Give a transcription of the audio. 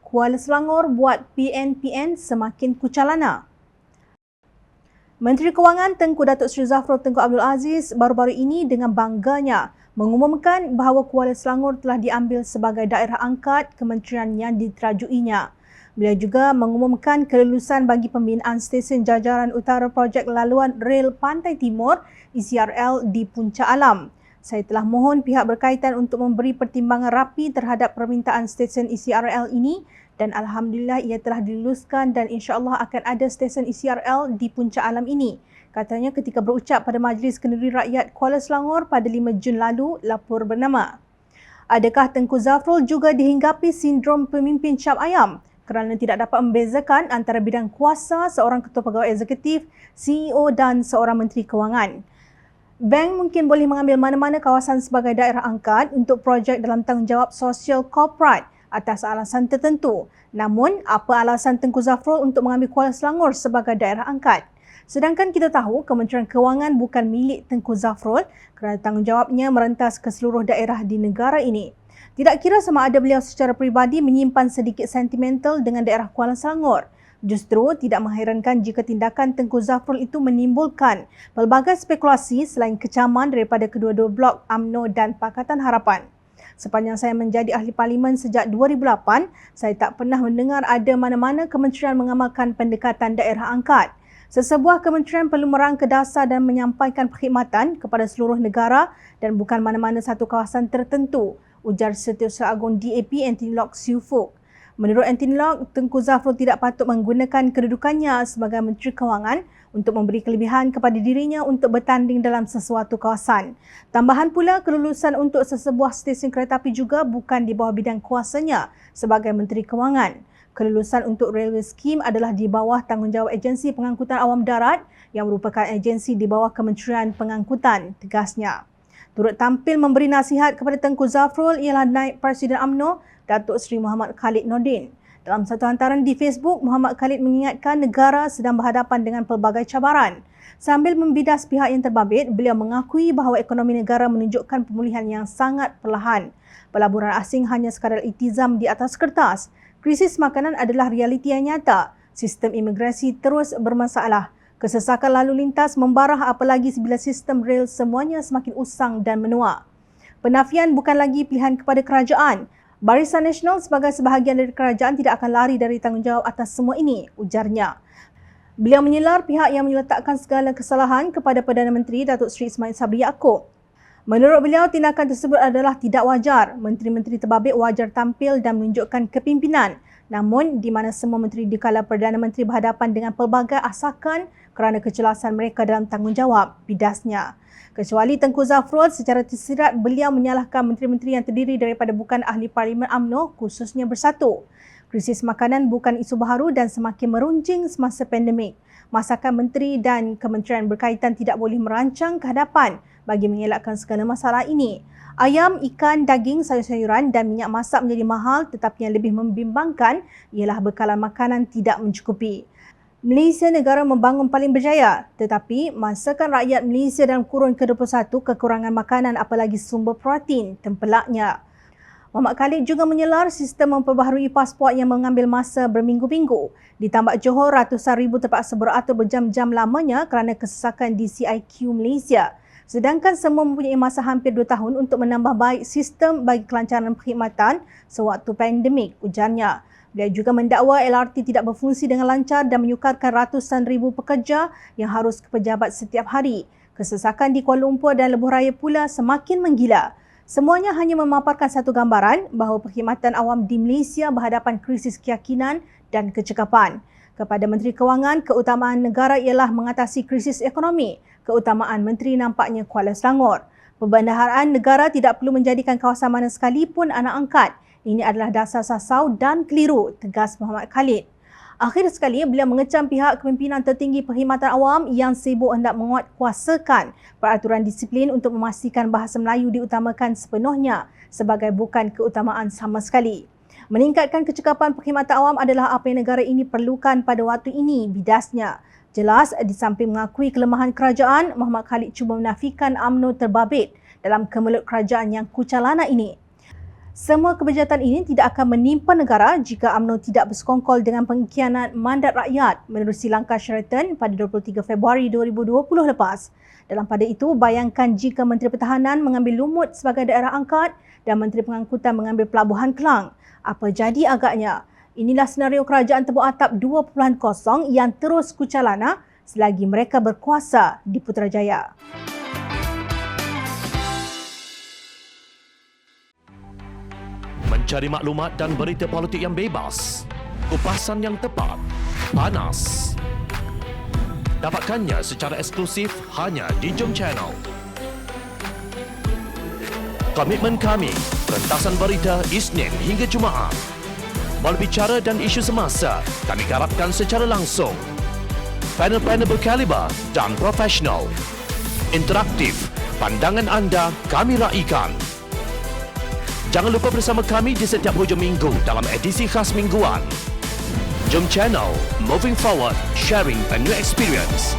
Kuala Selangor buat PNPN semakin kucalana. Menteri Kewangan Tengku Datuk Seri Zafrul Tunku Abdul Aziz baru-baru ini dengan bangganya mengumumkan bahawa Kuala Selangor telah diambil sebagai daerah angkat kementerian yang diterajuinya. Beliau juga mengumumkan kelulusan bagi pembinaan stesen jajaran utara projek laluan rel Pantai Timur ECRL di Puncak Alam. Saya telah mohon pihak berkaitan untuk memberi pertimbangan rapi terhadap permintaan stesen ECRL ini dan alhamdulillah ia telah diluluskan dan insya-Allah akan ada stesen ECRL di Puncak Alam ini. Katanya ketika berucap pada Majlis Kenduri Rakyat Kuala Selangor pada 5 Jun lalu, lapor bernama. Adakah Tengku Zafrul juga dihinggapi sindrom pemimpin cap ayam kerana tidak dapat membezakan antara bidang kuasa seorang ketua pegawai eksekutif, CEO dan seorang menteri kewangan? Bank mungkin boleh mengambil mana-mana kawasan sebagai daerah angkat untuk projek dalam tanggungjawab sosial korporat atas alasan tertentu. Namun, apa alasan Tengku Zafrul untuk mengambil Kuala Selangor sebagai daerah angkat? Sedangkan kita tahu Kementerian Kewangan bukan milik Tengku Zafrul kerana tanggungjawabnya merentas ke seluruh daerah di negara ini. Tidak kira sama ada beliau secara peribadi menyimpan sedikit sentimental dengan daerah Kuala Selangor. Justru tidak mengherankan jika tindakan Tengku Zafrul itu menimbulkan pelbagai spekulasi selain kecaman daripada kedua-dua blok UMNO dan Pakatan Harapan. Sepanjang saya menjadi ahli parlimen sejak 2008, saya tak pernah mendengar ada mana-mana kementerian mengamalkan pendekatan daerah angkat. Sesebuah kementerian perlu merangka dasar dan menyampaikan perkhidmatan kepada seluruh negara dan bukan mana-mana satu kawasan tertentu, ujar Setiausaha Agung DAP Anthony Locke Siufuk. Menurut Anthony Locke, Tengku Zafrul tidak patut menggunakan kedudukannya sebagai Menteri Kewangan untuk memberi kelebihan kepada dirinya untuk bertanding dalam sesuatu kawasan. Tambahan pula, kelulusan untuk sesebuah stesen kereta api juga bukan di bawah bidang kuasanya sebagai Menteri Kewangan. Kelulusan untuk railway scheme adalah di bawah tanggungjawab Agensi Pengangkutan Awam Darat yang merupakan agensi di bawah Kementerian Pengangkutan, tegasnya. Turut tampil memberi nasihat kepada Tengku Zafrul ialah Naib Presiden UMNO, Datuk Seri Muhammad Khalid Nordin. Dalam satu hantaran di Facebook, Muhammad Khalid mengingatkan negara sedang berhadapan dengan pelbagai cabaran. Sambil membidas pihak yang terbabit, beliau mengakui bahawa ekonomi negara menunjukkan pemulihan yang sangat perlahan. Pelaburan asing hanya sekadar iltizam di atas kertas. Krisis makanan adalah realiti yang nyata. Sistem imigrasi terus bermasalah. Kesesakan lalu lintas membarah apalagi bila sistem rel semuanya semakin usang dan menua. Penafian bukan lagi pilihan kepada kerajaan. Barisan Nasional sebagai sebahagian dari kerajaan tidak akan lari dari tanggungjawab atas semua ini, ujarnya. Beliau menyelar pihak yang meletakkan segala kesalahan kepada Perdana Menteri Datuk Seri Ismail Sabri Yaakob. Menurut beliau, tindakan tersebut adalah tidak wajar. Menteri-menteri terbabit wajar tampil dan menunjukkan kepimpinan. Namun, di mana semua menteri di kala Perdana Menteri berhadapan dengan pelbagai asakan kerana kecelasan mereka dalam tanggungjawab, bidasnya. Kecuali Tengku Zafrul, secara tersirat beliau menyalahkan menteri-menteri yang terdiri daripada bukan ahli parlimen UMNO, khususnya Bersatu. Krisis makanan bukan isu baharu dan semakin meruncing semasa pandemik. Masakan menteri dan kementerian berkaitan tidak boleh merancang ke hadapan bagi mengelakkan segala masalah ini. Ayam, ikan, daging, sayur-sayuran dan minyak masak menjadi mahal, tetapi yang lebih membimbangkan ialah bekalan makanan tidak mencukupi. Malaysia negara membangun paling berjaya, tetapi masakan rakyat Malaysia dalam kurun ke-21 kekurangan makanan apalagi sumber protein, tempelaknya. Muhammad Khalid juga menyelar sistem memperbaharui pasport yang mengambil masa berminggu-minggu. Di Tambak Johor, ratusan ribu terpaksa beratur berjam-jam lamanya kerana kesesakan di CIQ Malaysia. Sedangkan semua mempunyai masa hampir 2 tahun untuk menambah baik sistem bagi kelancaran perkhidmatan sewaktu pandemik, ujarnya. Beliau juga mendakwa LRT tidak berfungsi dengan lancar dan menyukarkan ratusan ribu pekerja yang harus ke pejabat setiap hari. Kesesakan di Kuala Lumpur dan Lebuh Raya pula semakin menggila. Semuanya hanya memaparkan satu gambaran bahawa perkhidmatan awam di Malaysia berhadapan krisis keyakinan dan kecekapan. Kepada Menteri Kewangan, keutamaan negara ialah mengatasi krisis ekonomi. Keutamaan menteri nampaknya Kuala Selangor. Perbendaharaan negara tidak perlu menjadikan kawasan mana sekalipun anak angkat. Ini adalah dasar sasau dan keliru, tegas Muhammad Khalid. Akhir sekali, beliau mengecam pihak kepimpinan tertinggi perkhidmatan awam yang sibuk hendak menguatkuasakan peraturan disiplin untuk memastikan bahasa Melayu diutamakan sepenuhnya sebagai bukan keutamaan sama sekali. Meningkatkan kecekapan perkhidmatan awam adalah apa yang negara ini perlukan pada waktu ini, bidasnya. Jelas, di samping mengakui kelemahan kerajaan, Muhammad Khalid cuba menafikan UMNO terbabit dalam kemelut kerajaan yang kucalana ini. Semua kebejatan ini tidak akan menimpa negara jika UMNO tidak bersekongkol dengan pengkhianat mandat rakyat menerusi langkah Sheraton pada 23 Februari 2020 lepas. Dalam pada itu, bayangkan jika Menteri Pertahanan mengambil Lumut sebagai daerah angkat dan Menteri Pengangkutan mengambil Pelabuhan Kelang. Apa jadi agaknya? Inilah senario kerajaan tepuk atap 2.0 yang terus kucalana selagi mereka berkuasa di Putrajaya. Mencari maklumat dan berita politik yang bebas, kupasan yang tepat, panas. Dapatkannya secara eksklusif hanya di Jom Channel. Komitmen kami, pentasan berita Isnin hingga Jumaat. Berbicara dan isu semasa, kami garapkan secara langsung. Panel-panel berkaliber dan profesional. Interaktif, pandangan anda kami raikan. Jangan lupa bersama kami di setiap hujung minggu dalam edisi khas mingguan. Jom Channel, moving forward, sharing a new experience.